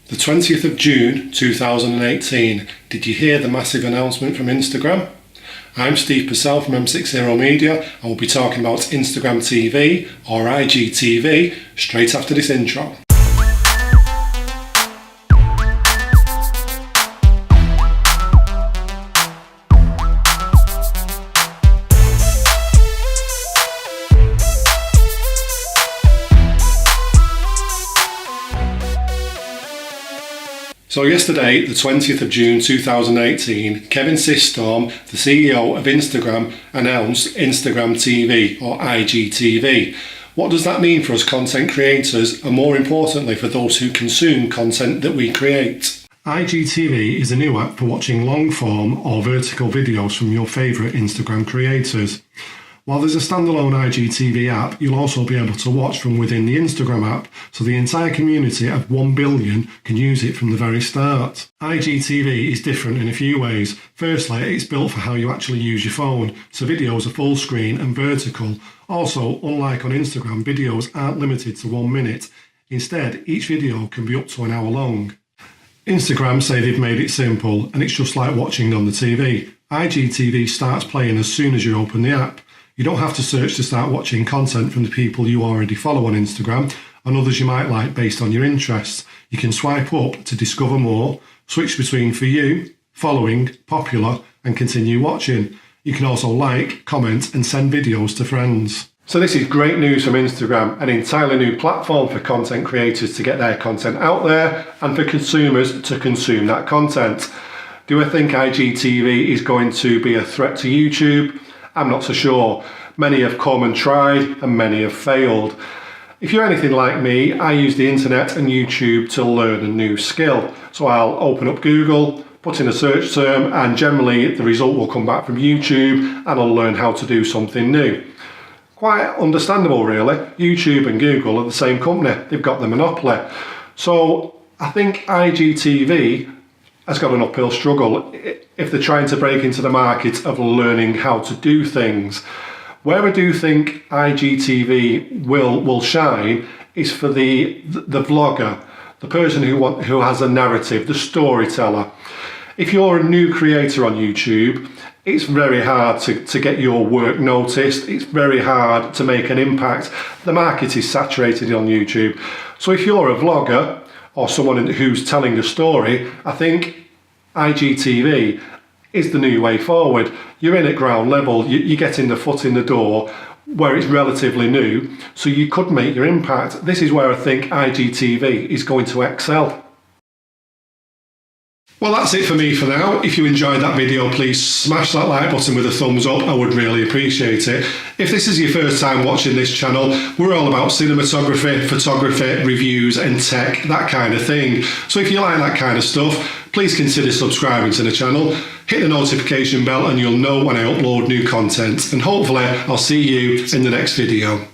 The 20th of June 2018. Did you hear the massive announcement from Instagram? I'm Steve Purcell from M60 Media and we'll be talking about Instagram TV or IGTV straight after this intro. So yesterday, the 20th of June 2018, Kevin Systrom, the CEO of Instagram, announced Instagram TV or IGTV. What does that mean for us content creators and more importantly for those who consume content that we create? IGTV is a new app for watching long form or vertical videos from your favourite Instagram creators. While there's a standalone IGTV app, you'll also be able to watch from within the Instagram app, so the entire community of 1 billion can use it from the very start. IGTV is different in a few ways. Firstly, it's built for how you actually use your phone, so videos are full screen and vertical. Also, unlike on Instagram, videos aren't limited to 1 minute. Instead, each video can be up to an hour long. Instagram say they've made it simple, and it's just like watching on the TV. IGTV starts playing as soon as you open the app. You don't have to search to start watching content from the people you already follow on Instagram and others you might like based on your interests. You can swipe up to discover more, switch between For You, Following, Popular and continue watching. You can also like, comment and send videos to friends. So this is great news from Instagram, an entirely new platform for content creators to get their content out there and for consumers to consume that content. Do I think IGTV is going to be a threat to YouTube? I'm not so sure. Many have come and tried and many have failed. If you're anything like me, I use the internet and YouTube to learn a new skill. So I'll open up Google, put in a search term and generally the result will come back from YouTube and I'll learn how to do something new. Quite understandable really. YouTube and Google are the same company. They've got the monopoly. So I think IGTV has got an uphill struggle if they're trying to break into the market of learning how to do things. Where I do think IGTV will shine is for the vlogger, the person who has a narrative, the storyteller. If you're a new creator on YouTube, it's very hard to get your work noticed. It's very hard to make an impact. The market is saturated on YouTube. So if you're a vlogger or someone who's telling a story, I think IGTV is the new way forward. You're in at ground level, you're getting the foot in the door where it's relatively new, so you could make your impact. This is where I think IGTV is going to excel. Well, that's it for me for now. If you enjoyed that video, please smash that like button with a thumbs up. I would really appreciate it. If this is your first time watching this channel, we're all about cinematography, photography, reviews and tech, that kind of thing. So if you like that kind of stuff, please consider subscribing to the channel. Hit the notification bell and you'll know when I upload new content. And hopefully I'll see you in the next video.